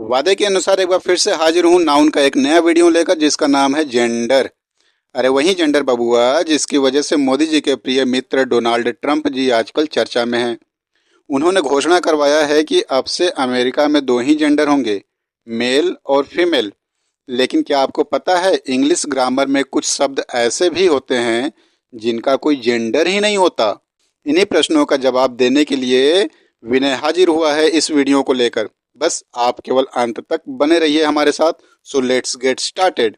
वादे के अनुसार एक बार फिर से हाजिर हूँ नाउन का एक नया वीडियो लेकर जिसका नाम है जेंडर। अरे वही जेंडर बबुआ जिसकी वजह से मोदी जी के प्रिय मित्र डोनाल्ड ट्रंप जी आजकल चर्चा में हैं। उन्होंने घोषणा करवाया है कि अब से अमेरिका में दो ही जेंडर होंगे, मेल और फीमेल। लेकिन क्या आपको पता है इंग्लिश ग्रामर में कुछ शब्द ऐसे भी होते हैं जिनका कोई जेंडर ही नहीं होता। इन्हीं प्रश्नों का जवाब देने के लिए विनय हाजिर हुआ है इस वीडियो को लेकर। बस आप केवल अंत तक बने रहिए हमारे साथ। So let's get started.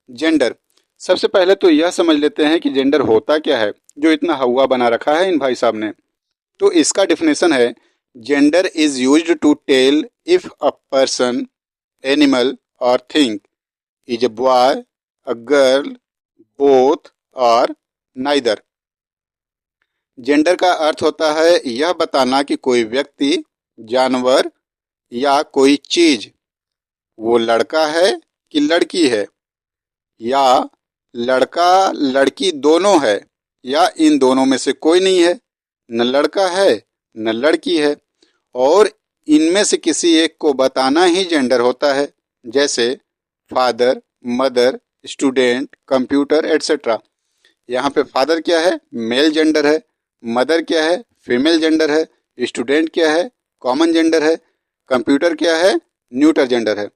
Gender, सबसे पहले तो यह समझ लेते हैं कि जेंडर होता क्या है जो इतना हवा बना रखा है इन भाई साहब ने। तो इसका डिफिनेशन है, gender is used to tell if a person, animal और thing is a boy, a girl, both और नाइदर। जेंडर का अर्थ होता है यह बताना कि कोई व्यक्ति, जानवर या कोई चीज वो लड़का है कि लड़की है, या लड़का लड़की दोनों है, या इन दोनों में से कोई नहीं है, न लड़का है न लड़की है, और इनमें से किसी एक को बताना ही जेंडर होता है। जैसे father, mother, student, computer etcetera. यहाँ पे फादर क्या है, मेल जेंडर है। मदर क्या है, फीमेल जेंडर है। स्टूडेंट क्या है, कॉमन जेंडर है। कंप्यूटर क्या है, न्यूटर जेंडर है।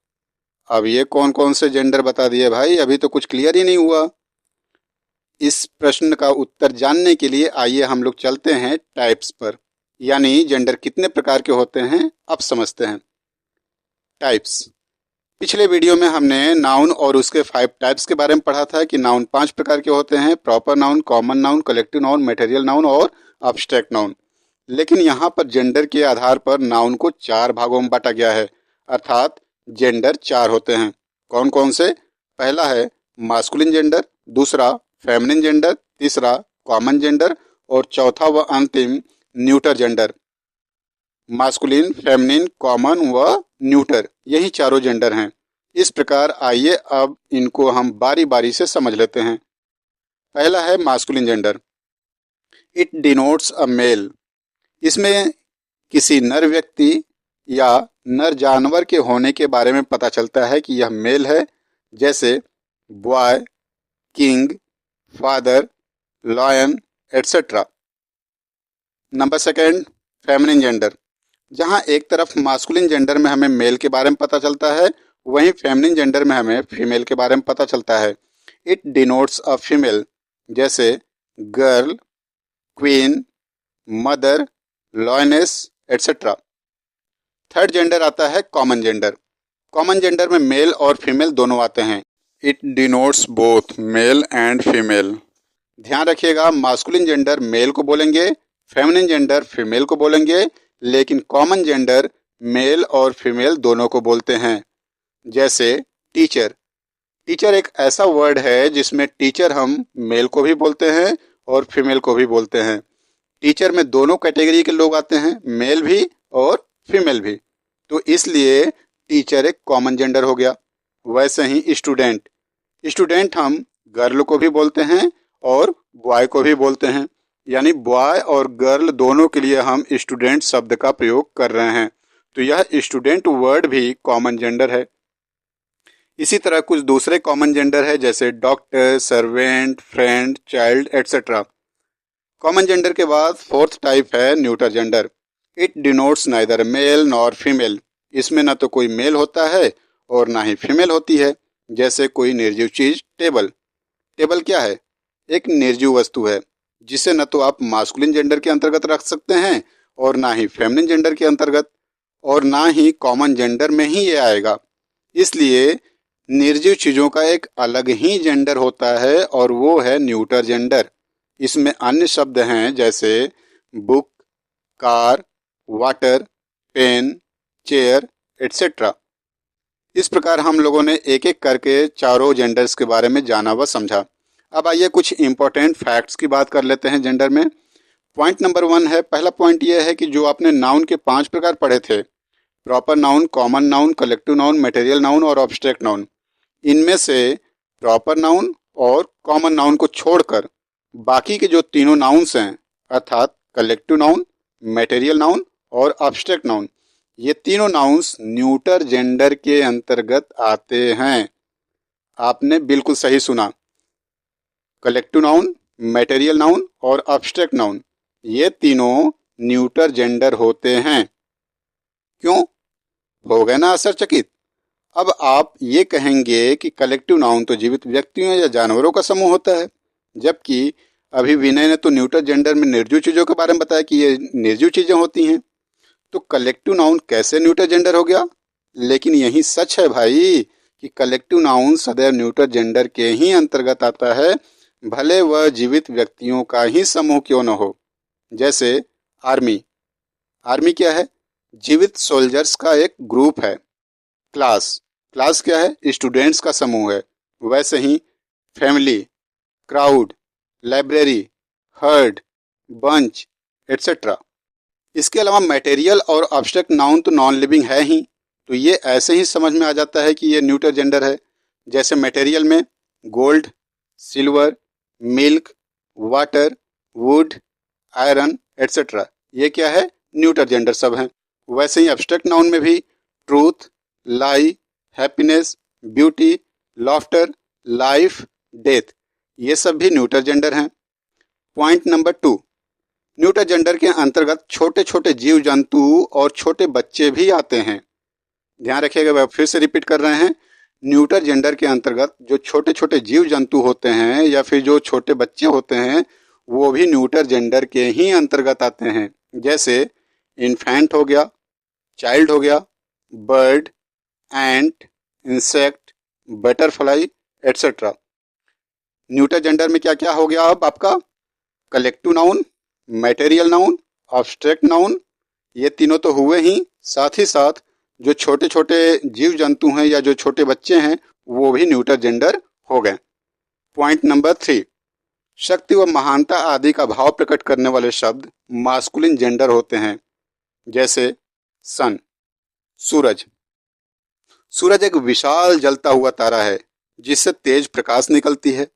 अब ये कौन कौन से जेंडर बता दिए भाई, अभी तो कुछ क्लियर ही नहीं हुआ। इस प्रश्न का उत्तर जानने के लिए आइए हम लोग चलते हैं टाइप्स पर, यानी जेंडर कितने प्रकार के होते हैं अब समझते हैं। टाइप्स। पिछले वीडियो में हमने नाउन और उसके 5 टाइप्स के बारे में पढ़ा था कि नाउन 5 प्रकार के होते हैं, proper noun, common noun, collective noun, material noun और अब्स्ट्रैक्ट नाउन। लेकिन यहाँ पर जेंडर के आधार पर नाउन को 4 भागों में बांटा गया है, अर्थात जेंडर 4 होते हैं। कौन कौन से? पहला है मास्कुलिन जेंडर, दूसरा फेमिनिन जेंडर, तीसरा कॉमन जेंडर और चौथा व अंतिम neuter gender. Masculine, feminine, common व न्यूटर, यही चारों जेंडर हैं। इस प्रकार आइए अब इनको हम बारी बारी से समझ लेते हैं। पहला है masculine gender. It denotes a male. इसमें किसी नर व्यक्ति या नर जानवर के होने के बारे में पता चलता है कि यह मेल है, जैसे boy, king, father, lion etcetera. Number second, feminine gender. जहां एक तरफ मास्कुलिन जेंडर में हमें मेल के बारे में पता चलता है, वहीं फेमिनिन जेंडर में हमें फीमेल के बारे में पता चलता है। इट डिनोट्स अ फीमेल, जैसे girl, queen, mother, lioness etcetera. Third gender आता है कॉमन जेंडर। कॉमन जेंडर में मेल और फीमेल दोनों आते हैं। It denotes both male and female. ध्यान रखिएगा, मास्कुलिन जेंडर मेल को बोलेंगे, फेमिनिन जेंडर फीमेल को बोलेंगे, लेकिन कॉमन जेंडर मेल और फीमेल दोनों को बोलते हैं। जैसे टीचर। टीचर एक ऐसा वर्ड है जिसमें टीचर हम मेल को भी बोलते हैं और फीमेल को भी बोलते हैं। टीचर में दोनों कैटेगरी के लोग आते हैं, मेल भी और फीमेल भी, तो इसलिए टीचर एक कॉमन जेंडर हो गया। वैसे ही स्टूडेंट। स्टूडेंट हम गर्ल को भी बोलते हैं और बॉय को भी बोलते हैं, यानी बॉय और गर्ल दोनों के लिए हम स्टूडेंट शब्द का प्रयोग कर रहे हैं, तो यह स्टूडेंट वर्ड भी कॉमन जेंडर है। इसी तरह कुछ दूसरे कॉमन जेंडर है, जैसे doctor, servant, friend, child etcetera. Common gender के बाद फोर्थ टाइप है neuter gender. It denotes neither male nor female. इसमें ना तो कोई मेल होता है और ना ही फीमेल होती है। जैसे कोई निर्जीव चीज, टेबल। टेबल क्या है? एक निर्जीव वस्तु है जिसे न तो आप मास्कुलिन जेंडर के अंतर्गत रख सकते हैं और ना ही फेमिनिन जेंडर के अंतर्गत, और ना ही कॉमन जेंडर में ही ये आएगा। इसलिए निर्जीव चीजों का एक अलग ही जेंडर होता है और वो है न्यूटर जेंडर। इसमें अन्य शब्द हैं, जैसे book, car, water, pen, chair etcetera. इस प्रकार हम लोगों ने एक एक करके चारों जेंडर्स के बारे में जाना व समझा। अब आइए कुछ इंपॉर्टेंट फैक्ट्स की बात कर लेते हैं जेंडर में। पॉइंट नंबर 1 है, पहला पॉइंट यह है कि जो आपने नाउन के 5 प्रकार पढ़े थे, proper noun, common noun, collective noun, material noun और अब्स्ट्रैक्ट नाउन, इनमें से प्रॉपर नाउन और कॉमन नाउन को छोड़कर बाकी के जो तीनों नाउन्स हैं, अर्थात कलेक्टिव नाउन, मटेरियल नाउन और अब्स्ट्रैक्ट नाउन, ये तीनों नाउन्स न्यूटर जेंडर के अंतर्गत आते हैं। आपने बिल्कुल सही सुना। कलेक्टिव नाउन, मैटेरियल नाउन और अब्स्ट्रैक्ट नाउन, ये तीनों न्यूटर जेंडर होते हैं। क्यों? हो गए ना आश्चर्यचकित? अब आप ये कहेंगे कि कलेक्टिव नाउन तो जीवित व्यक्तियों या जानवरों का समूह होता है, जबकि अभी विनय ने तो न्यूटर जेंडर में निर्जीव चीजों के बारे में बताया कि ये निर्जीव चीजें होती हैं। तो कलेक्टिव नाउन कैसे न्यूटर जेंडर हो गया? लेकिन यही सच है भाई कि कलेक्टिव नाउन सदैव न्यूटर जेंडर के ही अंतर्गत आता है, भले वह जीवित व्यक्तियों का ही समूह क्यों न हो। जैसे आर्मी। आर्मी क्या है? जीवित सोल्जर्स का एक ग्रुप है। क्लास। क्लास क्या है? स्टूडेंट्स का समूह है। वैसे ही family, crowd, library, herd, bunch, etcetera. इसके अलावा मटेरियल और अब्स्ट्रैक्ट नाउन तो नॉन लिविंग है ही, तो ये ऐसे ही समझ में आ जाता है कि ये न्यूटर जेंडर है। जैसे मटेरियल में gold, silver, milk, water, would, iron, etcetera, ये क्या है? न्यूटर जेंडर सब हैं। वैसे ही अब्स्ट्रैक्ट नाउन में भी truth, lie, happiness, beauty, laughter, life, death, ये सब भी न्यूटर जेंडर हैं। पॉइंट नंबर 2, न्यूटर जेंडर के अंतर्गत छोटे छोटे जीव जंतु और छोटे बच्चे भी आते हैं। ध्यान रखिएगा, फिर से रिपीट कर रहे हैं। न्यूटर जेंडर के अंतर्गत जो छोटे छोटे जीव जंतु होते हैं या फिर जो छोटे बच्चे होते हैं, वो भी न्यूटर जेंडर के ही अंतर्गत आते हैं। जैसे इन्फेंट हो गया, चाइल्ड हो गया, bird, ant, insect, butterfly, etcetera. Neuter gender में क्या क्या हो गया अब आपका? Collective noun, material noun, abstract noun, ये तीनों तो हुए ही, साथ ही साथ जो छोटे छोटे जीव जंतु हैं या जो छोटे बच्चे हैं, वो भी न्यूटर जेंडर हो गए। पॉइंट नंबर 3, शक्ति व महानता आदि का भाव प्रकट करने वाले शब्द मास्कुलिन जेंडर होते हैं। जैसे सन, सूरज। सूरज एक विशाल जलता हुआ तारा है जिससे तेज प्रकाश निकलती है।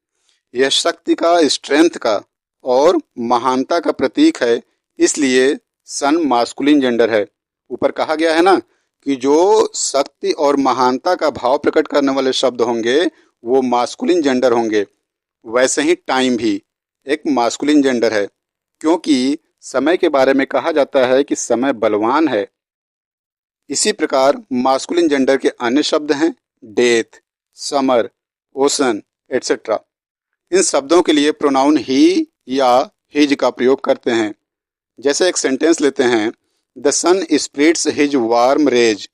यह शक्ति का, स्ट्रेंथ का और महानता का प्रतीक है, इसलिए सन मास्कुलिन जेंडर है। ऊपर कहा गया है ना कि जो शक्ति और महानता का भाव प्रकट करने वाले शब्द होंगे वो मास्कुलिन जेंडर होंगे। वैसे ही टाइम भी एक मास्कुलिन जेंडर है, क्योंकि समय के बारे में कहा जाता है कि समय बलवान है। इसी प्रकार मास्कुलिन जेंडर के अन्य शब्द हैं डेथ, समर, ओशन, एटसेट्रा। इन शब्दों के लिए प्रोनाउन ही या हिज का प्रयोग करते हैं। जैसे एक सेंटेंस लेते हैं, the sun spreads his warm rays.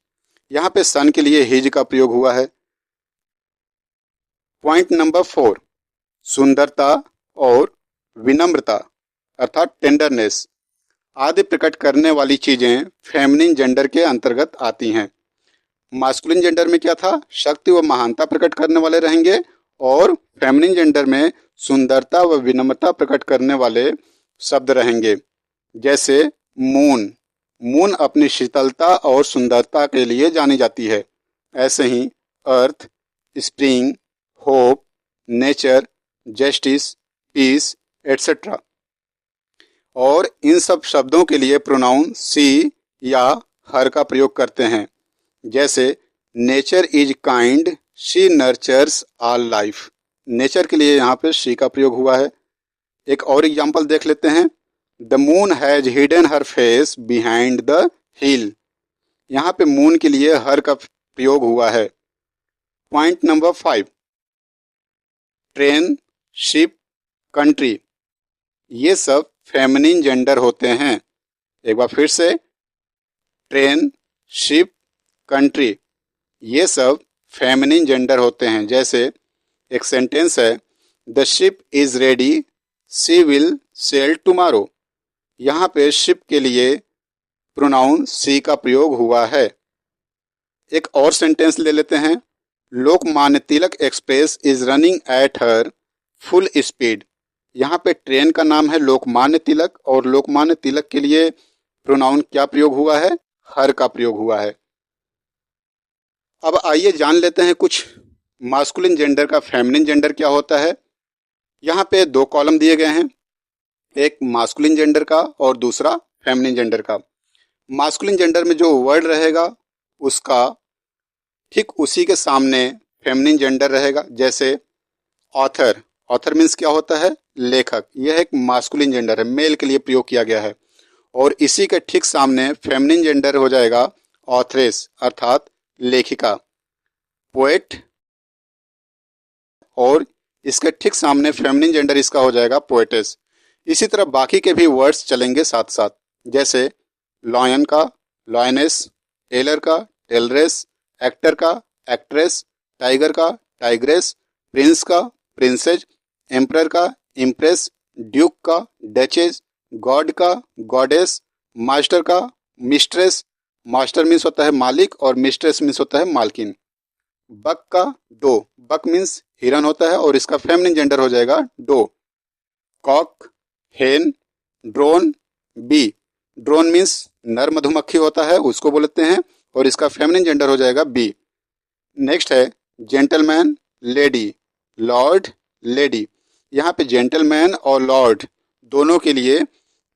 यहाँ पे सन के लिए हिज का प्रयोग हुआ है। पॉइंट नंबर 4, सुंदरता और विनम्रता अर्थात टेंडरनेस आदि प्रकट करने वाली चीजें फेमिनिन जेंडर के अंतर्गत आती हैं। मास्कुलिन जेंडर में क्या था? शक्ति व महानता प्रकट करने वाले रहेंगे, और फेमिनिन जेंडर में सुंदरता व विनम्रता प्रकट करने वाले शब्द रहेंगे। जैसे मून। मून अपनी शीतलता और सुंदरता के लिए जानी जाती है। ऐसे ही earth, spring, hope, nature, justice, peace, etcetera. और इन सब शब्दों के लिए प्रोनाउन सी या हर का प्रयोग करते हैं। जैसे nature is kind, she nurtures all life. Nature के लिए यहाँ पे शी का प्रयोग हुआ है। एक और एग्जाम्पल देख लेते हैं, the moon has hidden her face behind the हिल। यहाँ पे मून के लिए हर का प्रयोग हुआ है। Point number 5, train, ship, country, ये सब फेमिनिन जेंडर होते हैं। एक बार फिर से, ट्रेन, शिप, कंट्री, ये सब फेमिनिन जेंडर होते हैं। जैसे एक सेंटेंस है, the ship is ready, she will sell tomorrow. यहाँ पे शिप के लिए प्रोनाउन सी का प्रयोग हुआ है। एक और सेंटेंस ले लेते हैं, Lokmanya Tilak express is running at her full speed. यहाँ पे ट्रेन का नाम है लोकमान्य तिलक, और लोकमान्य तिलक के लिए प्रोनाउन क्या प्रयोग हुआ है? हर का प्रयोग हुआ है। अब आइए जान लेते हैं कुछ मास्कुलिन जेंडर का फेमिनिन जेंडर क्या होता है। यहाँ पे 2 कॉलम दिए गए हैं, एक मास्कुलिन जेंडर का और दूसरा फेमिनिन जेंडर का। मास्कुलिन जेंडर में जो वर्ड रहेगा उसका ठीक उसी के सामने फेमिनिन जेंडर रहेगा। जैसे ऑथर, ऑथर मीन्स क्या होता है? लेखक। यह एक मास्कुलिन जेंडर है, मेल के लिए प्रयोग किया गया है। और इसी के ठीक सामने फेमिनिन जेंडर हो जाएगा ऑथरेस अर्थात लेखिका। पोएट, और इसके ठीक सामने फेमिनिन जेंडर इसका हो जाएगा पोएटेस। इसी तरह बाकी के भी वर्ड्स चलेंगे साथ साथ। जैसे लॉयन का लॉयनेस, टेलर का टेलरेस, एक्टर का एक्ट्रेस, टाइगर का टाइग्रेस, प्रिंस का प्रिंसेज, एम्परर का इम्प्रेस, ड्यूक का डचेस, गॉड का गॉडेस, मास्टर का मिस्ट्रेस। मास्टर मीन्स होता है मालिक और मिस्ट्रेस मीन्स होता है मालकिन। बक का डो, बक मीन्स हिरन होता है और इसका फेमिनिन जेंडर हो जाएगा डो। कॉक, हेन, ड्रोन, बी। ड्रोन मीन्स नर मधुमक्खी होता है, उसको बोलते हैं और इसका फेमिनिन जेंडर हो जाएगा बी। नेक्स्ट है जेंटलमैन, लेडी, लॉर्ड, लेडी। यहाँ पे जेंटलमैन और लॉर्ड दोनों के लिए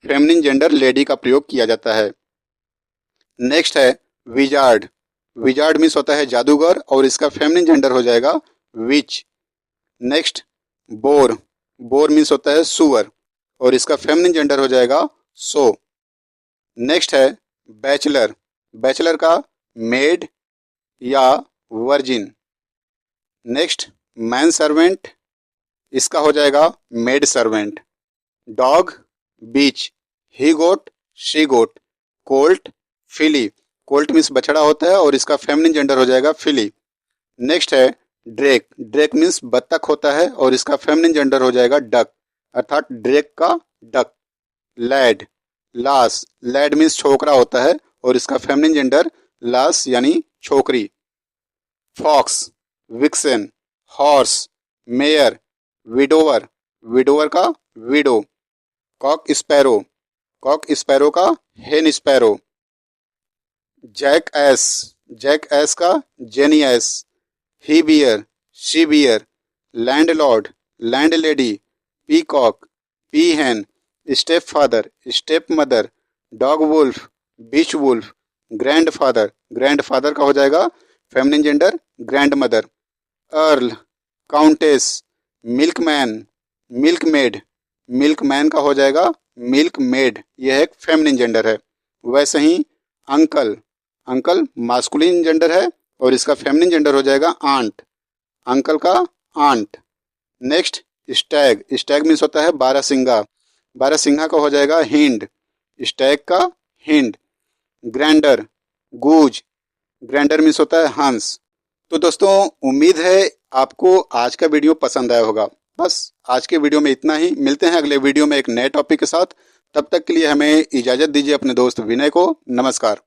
फेमिनिन जेंडर लेडी का प्रयोग किया जाता है। नेक्स्ट है विजार्ड, विजार्ड मीन्स होता है जादूगर और इसका फेमिनिन जेंडर हो जाएगा witch. Next boar, boar means होता है सुअर और इसका फेमिनिन जेंडर हो जाएगा सो। नेक्स्ट है बैचलर, बैचलर का मेड या वर्जिन। नेक्स्ट मैन सर्वेंट, इसका हो जाएगा maid servant. Dog, bitch, he goat, she goat, colt, filly. Colt means बछड़ा होता है और इसका फेमिनिन जेंडर हो जाएगा फिली। नेक्स्ट है ड्रेक, ड्रेक मीन्स बत्तख होता है और इसका फेमिनिन जेंडर हो जाएगा डक अर्थात ड्रेक का डक। लैड, लास, लैड मीन्स छोकरा होता है और इसका फेमिनिन जेंडर लास यानी छोकरी। Fox, vixen, horse, mare, widower, widower का widow. Cock sparrow, cock sparrow का hen sparrow. Jackass, jackass का jenny ass. He bear, she bear, landlord, landlady, peacock, peahen, stepfather, stepmother, dog wolf, bitch wolf, grandfather, grandfather का हो जाएगा feminine gender grandmother. Earl, countess, milkman, milkmaid, milkman का हो जाएगा milk made, यह एक feminine gender है। वैसे ही अंकल, अंकल मास्कुलिन जेंडर है और इसका फेमिनिन जेंडर हो जाएगा आंट, अंकल का aunt. Next stag, stag means होता है बारहसिंगा, बारहसिंगा का हो जाएगा हिंड, स्टैग का hind. Gander, goose, gander means होता है हंस। तो दोस्तों उम्मीद है आपको आज का वीडियो पसंद आया होगा। बस आज के वीडियो में इतना ही, मिलते हैं अगले वीडियो में एक नए टॉपिक के साथ। तब तक के लिए हमें इजाजत दीजिए अपने दोस्त विनय को। नमस्कार।